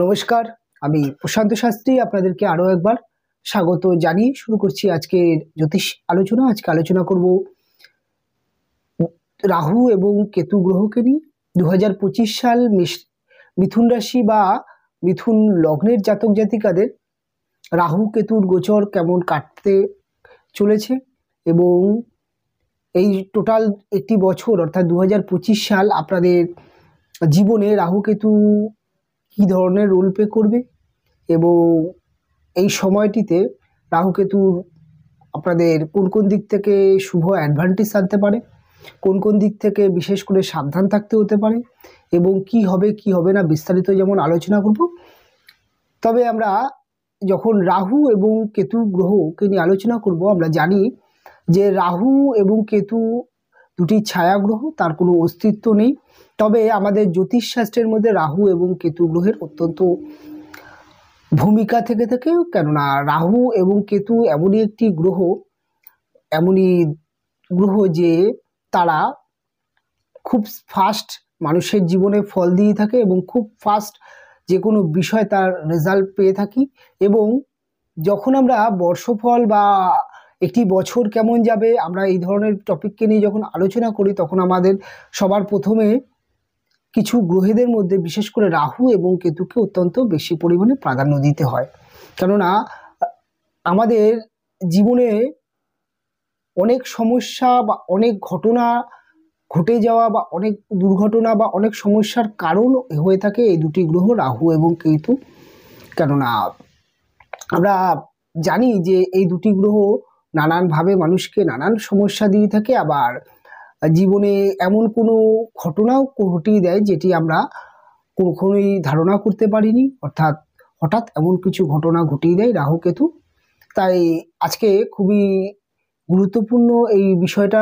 নমস্কার, আমি প্রশান্ত শাস্ত্রী আপনাদেরকে আরও একবার স্বাগত জানিয়ে শুরু করছি আজকের জ্যোতিষ আলোচনা। আজকে আলোচনা করব রাহু এবং কেতু গ্রহকে নিয়ে। 2025 সাল মিথুন রাশি বা মিথুন লগ্নের জাতক জাতিকাদের রাহু কেতুর গোচর কেমন কাটতে চলেছে এবং এই টোটাল একটি বছর অর্থাৎ 2025 সাল আপনাদের জীবনে রাহু কেতু কী ধরনের রোল প্লে করবে এবং এই সময়টিতে রাহু কেতুর আপনাদের কোন কোন দিক থেকে শুভ অ্যাডভান্টেজ আনতে পারে, কোন কোন দিক থেকে বিশেষ করে সাবধান থাকতে হতে পারে এবং কি হবে কি হবে না বিস্তারিত যেমন আলোচনা করব। তবে আমরা যখন রাহু এবং কেতু গ্রহকে নিয়ে আলোচনা করব, আমরা জানি যে রাহু এবং কেতু দুটি ছায়া গ্রহ, তার কোনো অস্তিত্ব নেই। তবে আমাদের জ্যোতিষশাস্ত্রের মধ্যে রাহু এবং কেতু গ্রহের অত্যন্ত ভূমিকা থেকে থাকে, কেননা রাহু এবং কেতু এমনই একটি গ্রহ, এমনই গ্রহ যে তারা খুব ফাস্ট মানুষের জীবনে ফল দিয়ে থাকে এবং খুব ফাস্ট যে কোনো বিষয় তার রেজাল্ট পেয়ে থাকি। এবং যখন আমরা বর্ষফল বা একটি বছর কেমন যাবে আমরা এই ধরনের টপিককে নিয়ে যখন আলোচনা করি, তখন আমাদের সবার প্রথমে কিছু গ্রহেদের মধ্যে বিশেষ করে রাহু এবং কেতুকে অত্যন্ত বেশি পরিমাণে প্রাধান্য দিতে হয়। কেননা আমাদের জীবনে অনেক সমস্যা বা অনেক ঘটনা ঘটে যাওয়া বা অনেক দুর্ঘটনা বা অনেক সমস্যার কারণ হয়ে থাকে এই দুটি গ্রহ রাহু এবং কেতু। কেননা আমরা জানি যে এই দুটি গ্রহ নানানভাবে মানুষকে নানান সমস্যা দিয়ে থাকে, আবার জীবনে এমন কোনো ঘটনাও ঘটিয়ে দেয় যেটি আমরা কখনোই ধারণা করতে পারিনি, অর্থাৎ হঠাৎ এমন কিছু ঘটনা ঘটিয়ে দেয় রাহু কেতু। তাই আজকে খুবই গুরুত্বপূর্ণ এই বিষয়টা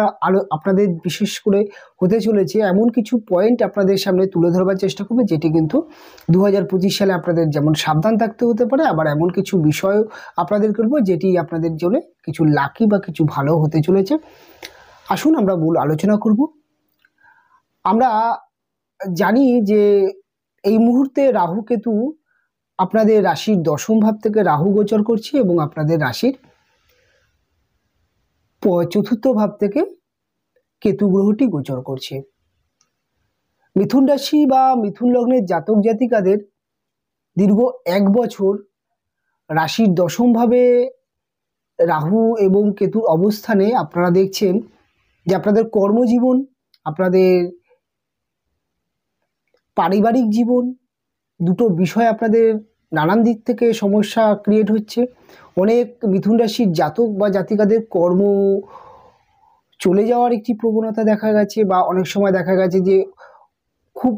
আপনাদের বিশেষ করে হতে চলেছে। এমন কিছু পয়েন্ট আপনাদের সামনে তুলে ধরবার চেষ্টা করবে যেটি কিন্তু 2025 সালে আপনাদের যেমন সাবধান থাকতে হতে পারে, আবার এমন কিছু বিষয় আপনাদের করবো যেটি আপনাদের জন্য কিছু লাকি বা কিছু ভালো হতে চলেছে। আসুন আমরা মূল আলোচনা করব। আমরা জানি যে এই মুহূর্তে রাহু কেতু আপনাদের রাশির দশম ভাব থেকে রাহু গোচর করছে এবং আপনাদের রাশির চতুর্থ ভাব থেকে কেতু গ্রহটি গোচর করছে। মিথুন রাশি বা মিথুন লগ্নের জাতক জাতিকাদের দীর্ঘ 1 বছর রাশির দশম ভাবে রাহু এবং কেতুর অবস্থানে আপনারা দেখছেন যে আপনাদের কর্মজীবন, আপনাদের পারিবারিক জীবন, দুটো বিষয় আপনাদের নানান দিক থেকে সমস্যা ক্রিয়েট হচ্ছে। অনেক মিথুন রাশির জাতক বা জাতিকাদের কর্ম চলে যাওয়ার একটি প্রবণতা দেখা গেছে, বা অনেক সময় দেখা গেছে যে খুব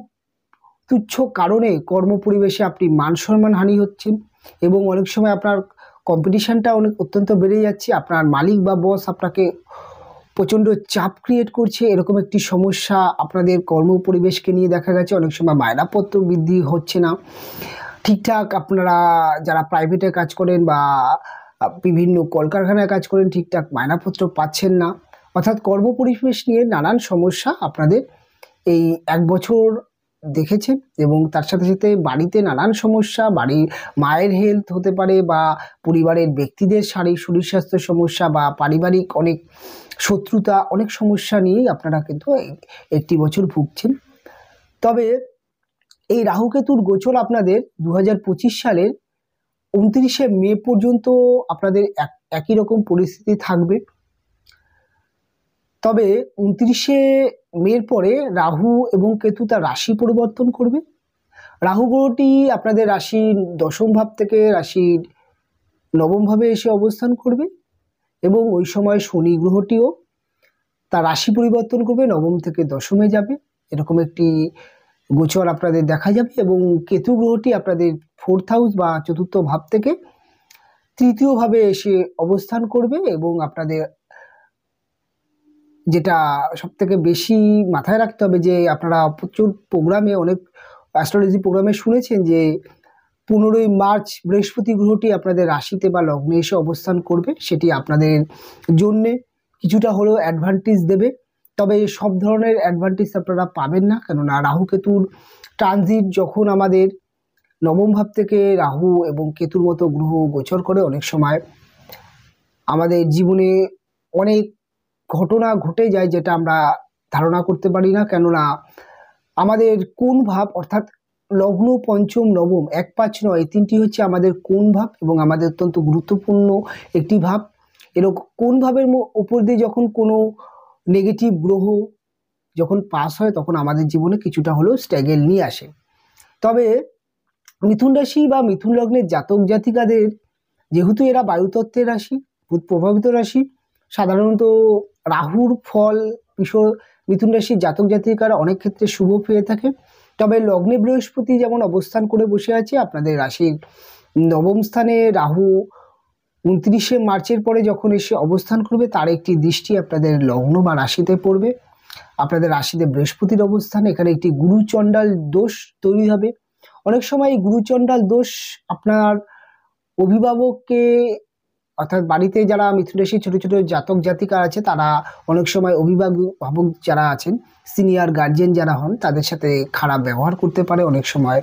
তুচ্ছ কারণে কর্ম পরিবেশে আপনি মান সম্মান হানি হচ্ছেন এবং অনেক সময় আপনার কম্পিটিশানটা অত্যন্ত বেড়ে যাচ্ছে। আপনার মালিক বা বস আপনাকে প্রচণ্ড চাপ ক্রিয়েট করছে, এরকম একটি সমস্যা আপনাদের কর্ম পরিবেশকে নিয়ে দেখা গেছে। অনেক সময় মায়নাপত্র বৃদ্ধি হচ্ছে না ঠিকঠাক, আপনারা যারা প্রাইভেটে কাজ করেন বা বিভিন্ন কলকারখানায় কাজ করেন ঠিকঠাক মায়নাপত্র পাচ্ছেন না, অর্থাৎ কর্ম পরিবেশ নিয়ে নানান সমস্যা আপনাদের এই 1 বছর দেখেছেন। এবং তার সাথে সাথে বাড়িতে নানান সমস্যা, বাড়ির মায়ের হেলথ হতে পারে বা পরিবারের ব্যক্তিদের শরীর স্বাস্থ্য সমস্যা বা পারিবারিক অনেক শত্রুতা, অনেক সমস্যা নিয়েই আপনারা কিন্তু একটি বছর ভুগছেন। তবে এই রাহু কেতুর গোচর আপনাদের 2025 সালের 29শে মে পর্যন্ত আপনাদের একই রকম পরিস্থিতি থাকবে। তবে 29শে মের পরে রাহু এবং কেতু তার রাশি পরিবর্তন করবে। রাহু গ্রহটি আপনাদের রাশির দশম ভাব থেকে রাশির নবম ভাবে এসে অবস্থান করবে এবং ওই সময় শনি গ্রহটিও তার রাশি পরিবর্তন করবে, নবম থেকে দশমে যাবে, এরকম একটি গোচর আপনাদের দেখা যাবে। এবং কেতু গ্রহটি আপনাদের 4th হাউস বা চতুর্থ ভাব থেকে তৃতীয় ভাবে এসে অবস্থান করবে এবং আপনাদের যেটা সবথেকে বেশি মাথায় রাখতে হবে যে আপনারা প্রচুর প্রোগ্রামে, অনেক অ্যাস্ট্রোলজি প্রোগ্রামে শুনেছেন যে 15ই মার্চ বৃহস্পতি গ্রহটি আপনাদের রাশিতে বা লগ্নে এসে অবস্থান করবে। সেটি আপনাদের জন্যে কিছুটা হলেও অ্যাডভান্টেজ দেবে, তবে সব ধরনের অ্যাডভান্টেজ আপনারা পাবেন না, কেননা রাহু কেতুর ট্রানজিট যখন আমাদের নবম ভাব থেকে রাহু এবং কেতুর মতো গ্রহ গোচর করে অনেক সময় আমাদের জীবনে অনেক ঘটনা ঘটে যায় যেটা আমরা ধারণা করতে পারি না, কেননা আমাদের কোন ভাব অর্থাৎ লগ্ন, পঞ্চম, নবম, 1, 5, 9 এই তিনটি হচ্ছে আমাদের কোন ভাব এবং আমাদের অত্যন্ত গুরুত্বপূর্ণ একটি ভাব। এরকম কোন ভাবের উপর দিয়ে যখন কোনো নেগেটিভ গ্রহ যখন পাস হয় তখন আমাদের জীবনে কিছুটা হলেও স্ট্রাগল নিয়ে আসে। তবে মিথুন রাশি বা মিথুন লগ্নের জাতক জাতিকাদের, যেহেতু এরা বায়ুতত্ত্বের রাশি, ভূত প্রভাবিত রাশি, সাধারণত রাহুর ফল মিথুন রাশির জাতক জাতিকারা অনেক ক্ষেত্রে শুভ পেয়ে থাকে। তবে লগ্নে বৃহস্পতি যেমন অবস্থান করে বসে আছে, আপনাদের রাশির নবম স্থানে রাহু 29শে মার্চের পরে যখন এসে অবস্থান করবে তার একটি দৃষ্টি আপনাদের লগ্ন বা রাশিতে পড়বে। আপনাদের রাশিতে বৃহস্পতির অবস্থান, এখানে একটি গুরুচণ্ডাল দোষ তৈরি হবে। অনেক সময় এই গুরুচণ্ডাল দোষ আপনার অভিভাবককে, অর্থাৎ বাড়িতে যারা মিথুন রাশির ছোট ছোট জাতক জাতিকা আছে তারা অনেক সময় অভিভাবক যারা আছেন, সিনিয়র গার্জিয়ান যারা হন, তাদের সাথে খারাপ ব্যবহার করতে পারে। অনেক সময়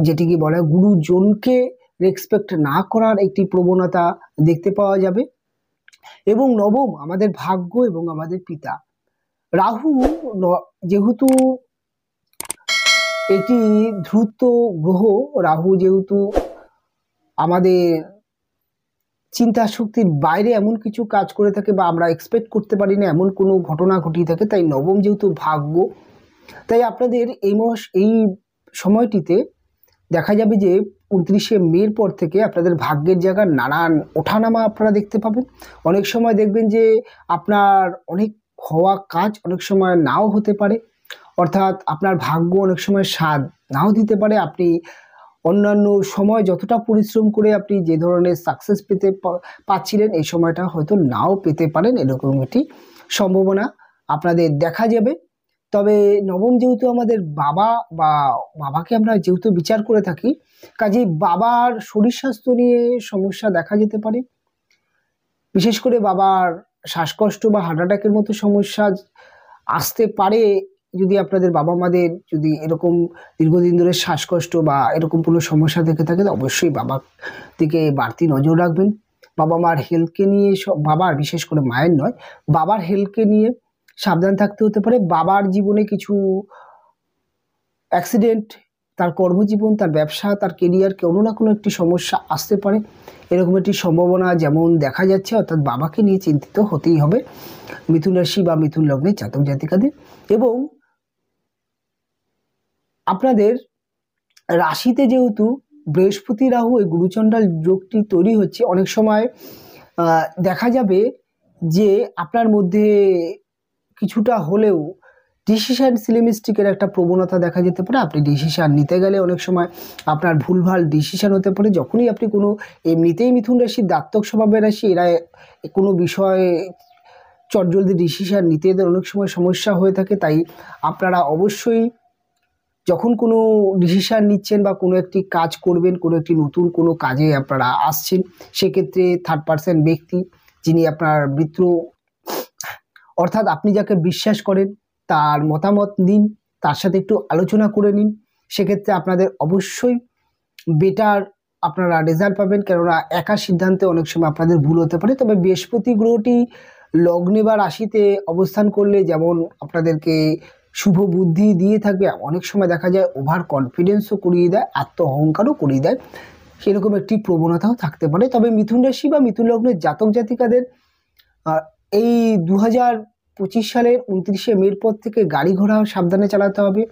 যেটিকে বলে গুরুজনকে রেসপেক্ট না করার একটি প্রবণতা দেখতে পাওয়া যাবে। এবং নবম আমাদের ভাগ্য এবং আমাদের পিতা। রাহু যেহেতু একটি দ্রুত গ্রহ, রাহু যেহেতু আমাদের চিন্তা শক্তির বাইরে এমন কিছু কাজ করে থাকে বা আমরা এক্সপেক্ট করতে পারি না এমন কোনো ঘটনা ঘটিয়ে থাকে, তাই নবম যেহেতু ভাগ্য, তাই আপনাদের এই সময়টিতে দেখা যাবে যে 29শে মের পর থেকে আপনাদের ভাগ্যের জায়গার নানান ওঠানামা আপনারা দেখতে পাবেন। অনেক সময় দেখবেন যে আপনার অনেক হওয়া কাজ অনেক সময় নাও হতে পারে, অর্থাৎ আপনার ভাগ্য অনেক সময় সাথ নাও দিতে পারে। আপনি অন্যান্য সময় যতটা পরিশ্রম করে আপনি যে ধরনের সাকসেস পেতে পাচ্ছিলেন এই সময়টা হয়তো নাও পেতে পারেন, এরকম একটি সম্ভাবনা আপনাদের দেখা যাবে। তবে নবম যেহেতু আমাদের বাবাকে আমরা যেহেতু বিচার করে থাকি, কাজেই বাবার শরীর স্বাস্থ্য নিয়ে সমস্যা দেখা যেতে পারে। বিশেষ করে বাবার শ্বাসকষ্ট বা হার্ট অ্যাটাকের মতো সমস্যা আসতে পারে। যদি আপনাদের বাবা মাদের যদি এরকম দীর্ঘদিন ধরে শ্বাসকষ্ট বা এরকম কোনো সমস্যা থেকে থাকে, অবশ্যই বাবার দিকে বাড়তি নজর রাখবেন। বাবা মার হেলথকে নিয়ে, বাবার বিশেষ করে মায়ের নয়, বাবার হেলথকে নিয়ে সাবধান থাকতে হতে পারে। বাবার জীবনে কিছু অ্যাক্সিডেন্ট, তার কর্মজীবন, তার ব্যবসা, তার কেরিয়ার, কোনো না কোনো একটি সমস্যা আসতে পারে, এরকম একটি সম্ভাবনা যেমন দেখা যাচ্ছে। অর্থাৎ বাবাকে নিয়ে চিন্তিত হতেই হবে মিথুন রাশি বা মিথুন লগ্নের জাতক জাতিকাদের। এবং আপনাদের রাশিতে যেহেতু বৃহস্পতি রাহু এই গুরুচণ্ডাল যোগটি তৈরি হচ্ছে, অনেক সময় দেখা যাবে যে আপনার মধ্যে কিছুটা হলেও ডিসিশন সিলেমিস্টিকের একটা প্রবণতা দেখা যেতে পারে। আপনি ডিসিশন নিতে গেলে অনেক সময় আপনার ভুলভাল ডিসিশন হতে পারে। যখনই আপনি কোনো, এমনিতেই মিথুন রাশির দাত্তক স্বভাবের রাশি, এরা কোনো বিষয়ে চটজলদি ডিসিশন নিতে এদের অনেক সময় সমস্যা হয়ে থাকে। তাই আপনারা অবশ্যই যখন কোনো ডিসিশন নিচ্ছেন বা কোনো একটি কাজ করবেন, কোনো একটি নতুন কোনো কাজে আপনারা আসছেন, সেক্ষেত্রে থার্ড পার্সন ব্যক্তি যিনি আপনার মিত্র, অর্থাৎ আপনি যাকে বিশ্বাস করেন তার মতামত নিন, তার সাথে একটু আলোচনা করে নিন। সেক্ষেত্রে আপনাদের অবশ্যই বেটার আপনারা রেজাল্ট পাবেন, কেননা একা সিদ্ধান্তে অনেক সময় আপনাদের ভুল হতে পারে। তবে বৃহস্পতি গ্রহটি লগ্নে বা রাশিতে অবস্থান করলে যেমন আপনাদেরকে শুভ বুদ্ধি দিয়ে থাকবে, অনেক সময় দেখা যায় ওভার কনফিডেন্সও করিয়ে দেয়, আত্ম অহংকারও করিয়ে দেয়, সেরকম একটি প্রবণতাও থাকতে পারে। তবে মিথুন রাশি বা মিথুন লগ্নের জাতক জাতিকাদের এই 2025 সালের 29শে মের পর থেকে গাড়ি ঘোড়া সাবধানে চালাতে হবে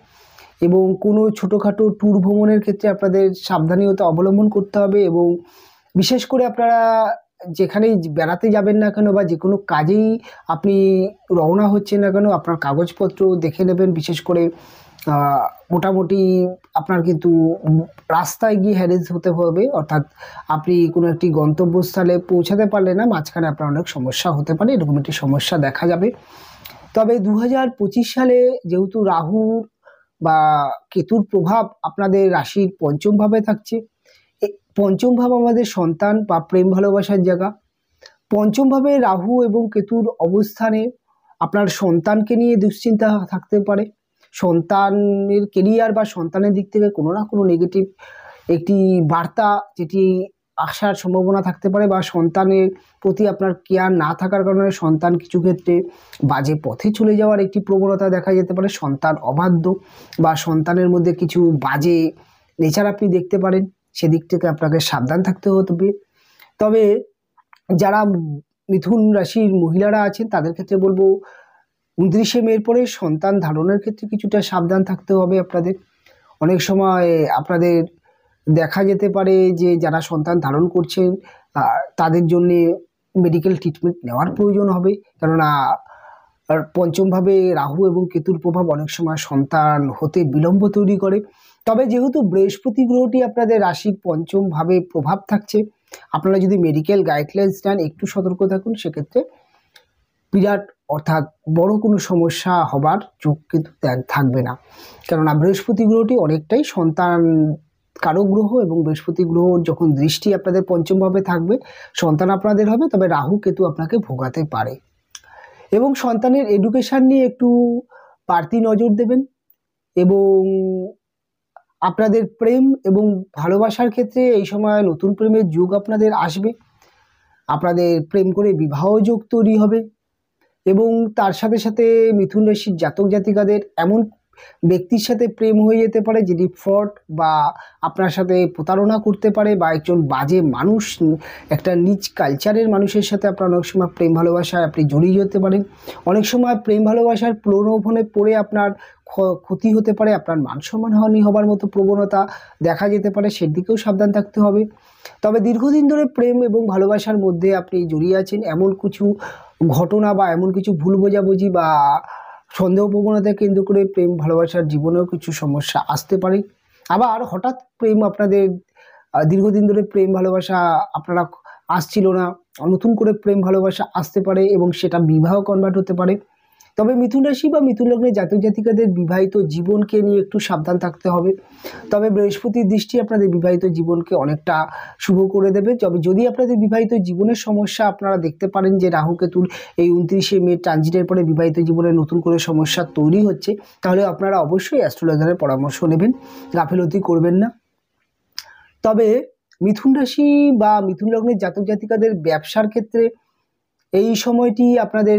এবং কোনো ছোটোখাটো ট্যুর ভ্রমণের ক্ষেত্রে আপনাদের সাবধানতা অবলম্বন করতে হবে। এবং বিশেষ করে আপনারা যেখানেই বেড়াতে যাবেন না কেন বা যে কোনো কাজেই আপনি রওনা হচ্ছেন না কেন, আপনার কাগজপত্র দেখে নেবেন। বিশেষ করে মোটামুটি আপনার কিন্তু রাস্তায় গিয়ে হ্যারেস হতে হবে, অর্থাৎ আপনি কোনো একটি গন্তব্যস্থলে পৌঁছাতে পারলে না, মাঝখানে আপনার অনেক সমস্যা হতে পারে, এরকম একটি সমস্যা দেখা যাবে। তবে 2025 সালে যেহেতু রাহু বা কেতুর প্রভাব আপনাদের রাশির পঞ্চম ভাবে থাকছে, পঞ্চম ভাব আমাদের সন্তান বা প্রেম ভালোবাসার জায়গা। পঞ্চম ভাবে রাহু এবং কেতুর অবস্থানে আপনার সন্তানকে নিয়ে দুশ্চিন্তা থাকতে পারে। সন্তানের কেরিয়ার বা সন্তানের দিক থেকে কোনো না কোনো নেগেটিভ একটি বার্তা যেটি আসার সম্ভাবনা থাকতে পারে, বা সন্তানের প্রতি আপনার কেয়ার না থাকার কারণে সন্তান কিছু ক্ষেত্রে বাজে পথে চলে যাওয়ার একটি প্রবণতা দেখা যেতে পারে, সন্তান অবাধ্য বা সন্তানের মধ্যে কিছু বাজে নেচার আপনি দেখতে পারেন, সেদিক থেকে আপনাকে সাবধান থাকতে হবে। তবে যারা মিথুন রাশির মহিলারা আছেন তাদের ক্ষেত্রে বলবো 29শে মের পরে সন্তান ধারণের ক্ষেত্রে কিছুটা সাবধান থাকতে হবে আপনাদের। অনেক সময় আপনাদের দেখা যেতে পারে যে যারা সন্তান ধারণ করছেন তাদের জন্যে মেডিকেল ট্রিটমেন্ট নেওয়ার প্রয়োজন হবে, কেননা পঞ্চমভাবে রাহু এবং কেতুর প্রভাব অনেক সময় সন্তান হতে বিলম্ব তৈরি করে। তবে যেহেতু বৃহস্পতি গ্রহটি আপনাদের রাশির পঞ্চমভাবে প্রভাব থাকছে, আপনারা যদি মেডিকেল গাইডলাইন্স নেন, একটু সতর্ক থাকুন, সেক্ষেত্রে বিরাট অর্থাৎ বড় কোনো সমস্যা হবার যোগ কিন্তু থাকবে না, কেননা বৃহস্পতি গ্রহটি অনেকটাই সন্তান কারক গ্রহ, এবং বৃহস্পতি গ্রহ যখন দৃষ্টি আপনাদের পঞ্চমভাবে থাকবে সন্তান আপনাদের হবে, তবে রাহু কেতু আপনাকে ভোগাতে পারে। এবং সন্তানের এডুকেশন নিয়ে একটু বাড়তি নজর দেবেন, এবং আপনাদের প্রেম এবং ভালোবাসার ক্ষেত্রে এই সময় নতুন প্রেমের যুগ আপনাদের আসবে, আপনাদের প্রেম করে বিবাহ যোগ তৈরি হবে। এবং তার সাথে সাথে মিথুন রাশির জাতক জাতিকাদের এমন ব্যক্তির সাথে প্রেম হয়ে যেতে পারে যিনি ফ্রড বা আপনার সাথে প্রতারণা করতে পারে, বা একজন বাজে মানুষ, একটা নিচ কালচারের মানুষের সাথে আপনার অনেক সময় প্রেম ভালোবাসায় আপনি জড়িয়ে যেতে পারেন। অনেক সময় প্রেম ভালোবাসার প্রলোভনে পড়ে আপনার ক্ষতি হতে পারে, আপনার মান সম্মানহানি হবার মতো প্রবণতা দেখা যেতে পারে, সেদিকেও সাবধান থাকতে হবে। তবে দীর্ঘদিন ধরে প্রেম এবং ভালোবাসার মধ্যে আপনি জড়িয়ে আছেন, এমন কিছু ঘটনা বা এমন কিছু ভুল বোঝাবুঝি বা সন্দেহ প্রবণতা কেন্দ্র করে প্রেম ভালোবাসার জীবনেও কিছু সমস্যা আসতে পারে। আবার হঠাৎ প্রেম আপনাদের দীর্ঘদিন ধরে প্রেম ভালোবাসা আপনারা আসছিল না, নতুন করে প্রেম ভালোবাসা আসতে পারে এবং সেটা বিবাহ কনভার্ট হতে পারে। তবে মিথুন রাশি বা মিথুন লগ্নের জাতক জাতিকাদের বিবাহিত জীবনকে নিয়ে একটু সাবধান থাকতে হবে। তবে বৃহস্পতির দৃষ্টি আপনাদের বিবাহিত জীবনকে অনেকটা শুভ করে দেবে। তবে যদি আপনাদের বিবাহিত জীবনের সমস্যা আপনারা দেখতে পারেন যে রাহু কেতুর এই 29শে মে ট্রানজিটের পরে বিবাহিত জীবনে নতুন করে সমস্যা তৈরি হচ্ছে, তাহলে আপনারা অবশ্যই অ্যাস্ট্রোলজারের পরামর্শ নেবেন, গাফিলতি করবেন না। তবে মিথুন রাশি বা মিথুন লগ্নের জাতক জাতিকাদের ব্যবসার ক্ষেত্রে এই সময়টি আপনাদের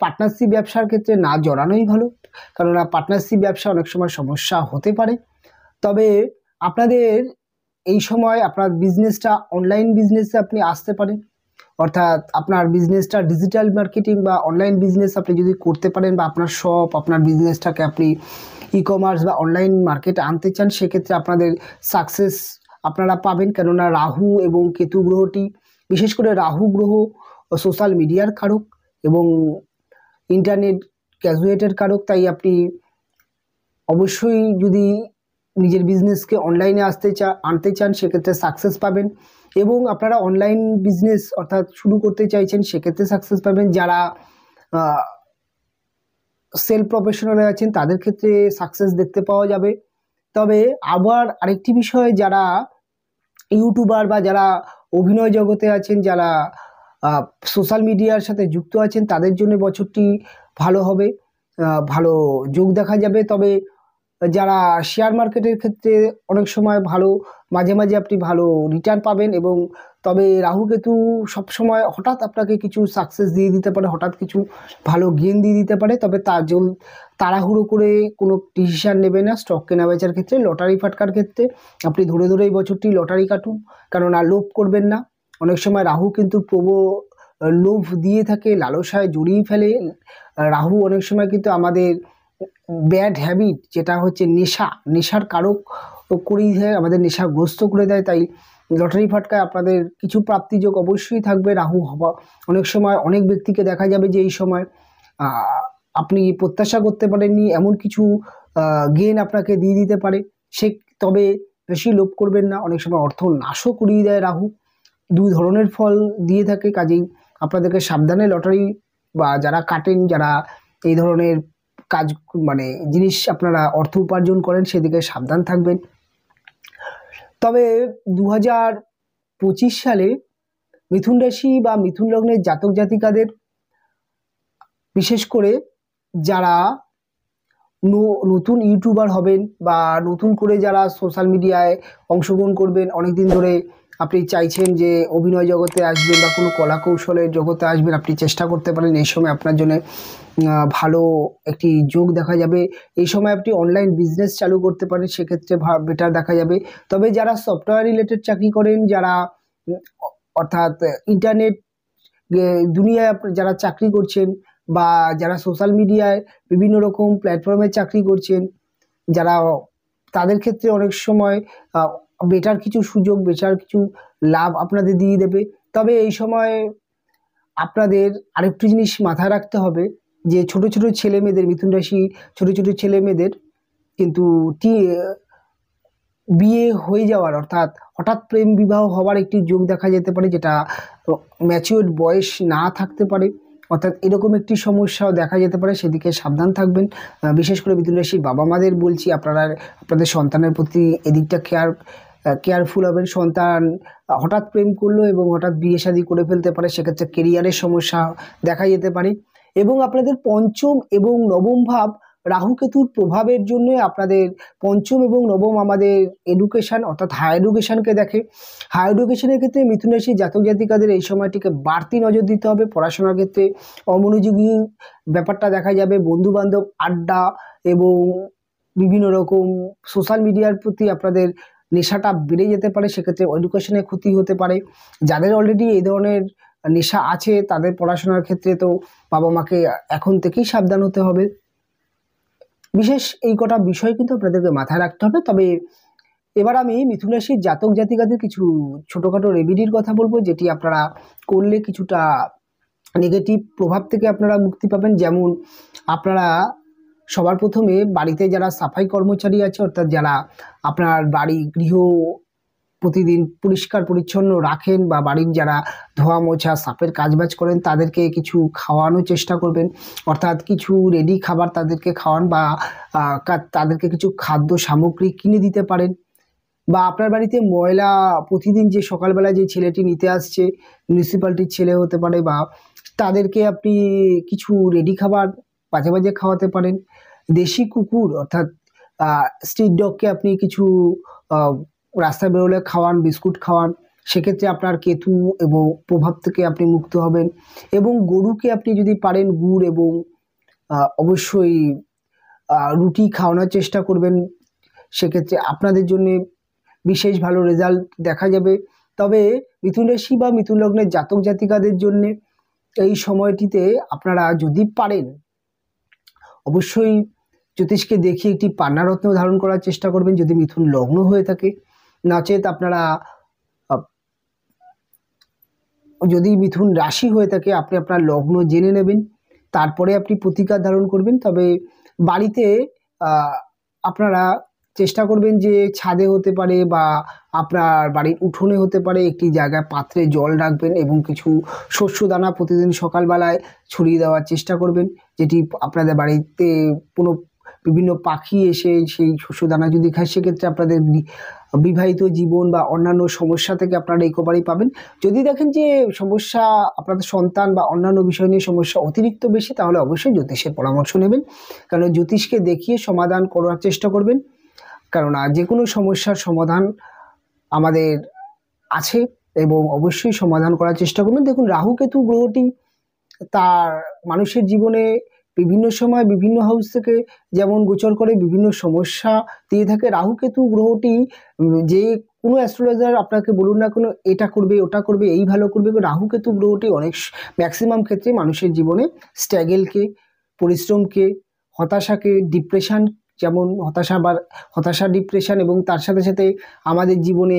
পার্টনারশিপ ব্যবসার ক্ষেত্রে না জড়ানোই ভালো, কেননা পার্টনারশিপ ব্যবসা অনেক সময় সমস্যা হতে পারে। তবে আপনাদের এই সময় আপনার বিজনেসটা অনলাইন বিজনেসে আপনি আসতে পারেন, অর্থাৎ আপনার বিজনেসটা ডিজিটাল মার্কেটিং বা অনলাইন বিজনেস আপনি যদি করতে পারেন, বা আপনার শপ আপনার বিজনেসটাকে আপনি ই কমার্স বা অনলাইন মার্কেটে আনতে চান, সেক্ষেত্রে আপনাদের সাকসেস আপনারা পাবেন, কেননা রাহু এবং কেতু গ্রহটি, বিশেষ করে রাহু গ্রহ সোশ্যাল মিডিয়ার কারক এবং ইন্টারনেট ক্যাজুয়েটের কারক। তাই আপনি অবশ্যই যদি নিজের বিজনেসকে অনলাইনে আনতে চান, সেক্ষেত্রে সাকসেস পাবেন। এবং আপনারা অনলাইন বিজনেস অর্থাৎ শুরু করতে চাইছেন, সেক্ষেত্রে সাকসেস পাবেন। যারা সেল প্রফেশনালে আছেন তাদের ক্ষেত্রে সাকসেস দেখতে পাওয়া যাবে। তবে আবার আরেকটি বিষয়, যারা ইউটিউবার বা যারা অভিনয় জগতে আছেন, যারা সোশ্যাল মিডিয়ার সাথে যুক্ত আছেন, তাদের জন্য বছরটি ভালো হবে, ভালো যোগ দেখা যাবে। তবে যারা শেয়ার মার্কেটের ক্ষেত্রে অনেক সময় ভালো, মাঝে মাঝে আপনি ভালো রিটার্ন পাবেন। এবং তবে রাহু কেতু সবসময় হঠাৎ আপনাকে কিছু সাকসেস দিয়ে দিতে পারে, হঠাৎ কিছু ভালো গেইন দিয়ে দিতে পারে। তবে তাড়াহুড়ো করে কোনো ডিসিশান নেবে না। স্টক কেনা বেচার ক্ষেত্রে, লটারি ফাটকার ক্ষেত্রে আপনি ধরে ধরে এই বছরটি লটারি কাটুন, কেননা লোভ করবেন না। অনেক সময় রাহু কিন্তু লোভ দিয়ে থাকে, লালসায় জড়িয়ে ফেলে। রাহু অনেক সময় কিন্তু আমাদের ব্যাড হ্যাবিট, যেটা হচ্ছে নেশার কারক করেই দেয়, আমাদের নেশাগ্রস্ত করে দেয়। তাই লটারি ফাটকায় আপনাদের কিছু প্রাপ্তিযোগ অবশ্যই থাকবে। রাহু হওয়া অনেক সময় অনেক ব্যক্তিকে দেখা যাবে যে এই সময় আপনি প্রত্যাশা করতে পারেননি এমন কিছু গেইন আপনাকে দিয়ে দিতে পারে। তবে বেশি লোভ করবেন না, অনেক সময় অর্থ নাশও করিয়ে দেয় রাহু। দুই ধরনের ফল দিয়ে থাকে, কাজেই আপনাদেরকে সাবধানে লটারি বা যারা কাটেন, যারা এই ধরনের কাজ মানে জিনিস আপনারা অর্থ উপার্জন করেন, সেদিকে সাবধান থাকবেন। তবে 2025 সালে মিথুন রাশি বা মিথুন লগ্নের জাতক জাতিকাদের, বিশেষ করে যারা নতুন ইউটিউবার হবেন বা নতুন করে যারা সোশ্যাল মিডিয়ায় অংশগ্রহণ করবেন, অনেক দিন ধরে আপনি চাইছেন যে অভিনয় জগতে আসবেন বা কোনো কলা কৌশলের জগতে আসবেন, আপনি চেষ্টা করতে পারেন। এই সময় আপনার জন্য ভালো একটি যোগ দেখা যাবে। এই সময় আপনি অনলাইন বিজনেস চালু করতে পারেন, সেক্ষেত্রে বেটার দেখা যাবে। তবে যারা সফটওয়্যার রিলেটেড চাকরি করেন, যারা অর্থাৎ ইন্টারনেট দুনিয়ায় যারা চাকরি করছেন বা যারা সোশ্যাল মিডিয়ায় বিভিন্ন রকম প্ল্যাটফর্মে চাকরি করছেন, যারা তাদের ক্ষেত্রে অনেক সময় বেটার কিছু সুযোগ, বেটার কিছু লাভ আপনাদের দিয়ে দেবে। তবে এই সময় আপনাদের আরেকটু জিনিস মাথায় রাখতে হবে যে ছোট ছোট ছেলে মেয়েদের, মিথুন রাশি ছোট ছোট ছেলে মেয়েদের কিন্তু বিয়ে হয়ে যাওয়ার অর্থাৎ হঠাৎ প্রেম বিবাহ হওয়ার একটি যোগ দেখা যেতে পারে, যেটা ম্যাচিওর বয়স না থাকতে পারে, অর্থাৎ এরকম একটি সমস্যাও দেখা যেতে পারে। সেদিকে সাবধান থাকবেন। বিশেষ করে মিথুন রাশির বাবা মাদের বলছি, আপনাদের সন্তানের প্রতি এদিকটা কেয়ারফুল হবেন। সন্তান হঠাৎ প্রেম করলো এবং হঠাৎ বিয়ে শাদী করে ফেলতে পারে, সেক্ষেত্রে কেরিয়ারের সমস্যা দেখা যেতে পারে। এবং আপনাদের পঞ্চম এবং নবম ভাব রাহু কেতুর প্রভাবের জন্য আপনাদের পঞ্চম এবং নবম আমাদের এডুকেশান অর্থাৎ হায়ার এডুকেশানকে দেখে। হায়ার এডুকেশনের ক্ষেত্রে মিথুন রাশির জাতক জাতিকাদের এই সময়টিকে বাড়তি নজর দিতে হবে। পড়াশোনার ক্ষেত্রে অমনোযোগী ব্যাপারটা দেখা যাবে। বন্ধুবান্ধব আড্ডা এবং বিভিন্ন রকম সোশ্যাল মিডিয়ার প্রতি আপনাদের নেশাটা বেড়ে যেতে পারে, সেক্ষেত্রে এডুকেশনে ক্ষতি হতে পারে। যাদের অলরেডি এই ধরনের নেশা আছে তাদের পড়াশোনার ক্ষেত্রে তো বাবা মাকে এখন থেকেই সাবধান হতে হবে। বিশেষ এই কটা বিষয় কিন্তু আপনাদেরকে মাথায় রাখতে হবে। তবে এবার আমি মিথুন রাশির জাতক জাতিকাদের কিছু ছোটোখাটো রেমেডির কথা বলবো, যেটি আপনারা করলে কিছুটা নেগেটিভ প্রভাব থেকে আপনারা মুক্তি পাবেন। যেমন আপনারা সবার প্রথমে বাড়িতে যারা সাফাই কর্মচারী আছে, অর্থাৎ যারা আপনার বাড়ি গৃহ প্রতিদিন পরিষ্কার পরিচ্ছন্ন রাখেন বা বাড়ির যারা ধোয়া মোছা সাফের কাজবাজ করেন, তাদেরকে কিছু খাওয়ানোর চেষ্টা করবেন। অর্থাৎ কিছু রেডি খাবার তাদেরকে খাওয়ান বা তাদেরকে কিছু খাদ্য সামগ্রী কিনে দিতে পারেন। বা আপনার বাড়িতে ময়লা প্রতিদিন যে সকালবেলা যে ছেলেটি নিতে আসছে, মিউনিসিপ্যালিটির ছেলে হতে পারে, বা তাদেরকে আপনি কিছু রেডি খাবার মাঝে মাঝে খাওয়াতে পারেন। দেশি কুকুর অর্থাৎ স্ট্রিট ডগকে আপনি কিছু রাস্তায় বেরোলে খাওয়ান, বিস্কুট খাওয়ান, সেক্ষেত্রে আপনার কেতু এবং প্রভাব থেকে আপনি মুক্ত হবেন। এবং গরুকে আপনি যদি পারেন গুড় এবং অবশ্যই রুটি খাওয়ানোর চেষ্টা করবেন, সেক্ষেত্রে আপনাদের জন্য বিশেষ ভালো রেজাল্ট দেখা যাবে। তবে মিথুন রাশি বা মিথুন লগ্নের জাতক জাতিকাদের জন্য এই সময়টিতে আপনারা যদি পারেন অবশ্যই জ্যোতিষকে দেখিয়ে একটি পান্নারত্ন ধারণ করার চেষ্টা করবেন যদি মিথুন লগ্ন হয়ে থাকে। নচেত আপনারা যদি মিথুন রাশি হয়ে থাকে আপনি আপনার লগ্ন জেনে নেবেন, তারপরে আপনি প্রতিকার ধারণ করবেন। তবে বাড়িতে আপনারা চেষ্টা করবেন যে ছাদে হতে পারে বা আপনার বাড়ির উঠোনে হতে পারে একটি জায়গায় পাত্রে জল রাখবেন এবং কিছু শস্য দানা প্রতিদিন সকালবেলায় ছড়িয়ে দেওয়ার চেষ্টা করবেন, যেটি আপনাদের বাড়িতে কোনো বিভিন্ন পাখি এসে সেই শস্য দানা যদি খায় সেক্ষেত্রে আপনাদের বিবাহিত জীবন বা অন্যান্য সমস্যা থেকে আপনারা রিকভারি পাবেন। যদি দেখেন যে সমস্যা আপনাদের সন্তান বা অন্যান্য বিষয় নিয়ে সমস্যা অতিরিক্ত বেশি, তাহলে অবশ্যই জ্যোতিষের পরামর্শ নেবেন, কারণ জ্যোতিষকে দেখিয়ে সমাধান করার চেষ্টা করবেন। কেননা যে কোনো সমস্যার সমাধান আমাদের আছে এবং অবশ্যই সমাধান করার চেষ্টা করবেন। দেখুন, রাহু কেতু গ্রহটি তার মানুষের জীবনে বিভিন্ন সময় বিভিন্ন হাউস থেকে যেমন গোচর করে বিভিন্ন সমস্যা দিয়ে থাকে। রাহু কেতু গ্রহটি যে কোনো অ্যাস্ট্রোলজার আপনাকে বলুন না কোনো এটা করবে ওটা করবে এই ভালো করবে, রাহু কেতু গ্রহটি অনেক ম্যাক্সিমাম ক্ষেত্রে মানুষের জীবনে স্ট্রাগেলকে, পরিশ্রমকে, হতাশাকে, ডিপ্রেশন, যেমন হতাশা ডিপ্রেশন এবং তার সাথে সাথে আমাদের জীবনে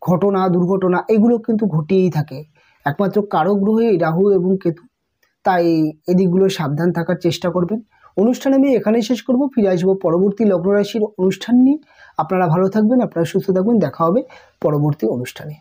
ঘটনা দুর্ঘটনা এগুলো কিন্তু ঘটিয়েই থাকে। একমাত্র কারো গ্রহে রাহু এবং কেতু, তাই এদিকগুলো সাবধান থাকার চেষ্টা করবেন। অনুষ্ঠান আমি এখানেই শেষ করব, ফিরে আসবো পরবর্তী লগ্ন রাশির অনুষ্ঠান নিয়ে। আপনারা ভালো থাকবেন, আপনারা সুস্থ থাকবেন, দেখা হবে পরবর্তী অনুষ্ঠানে।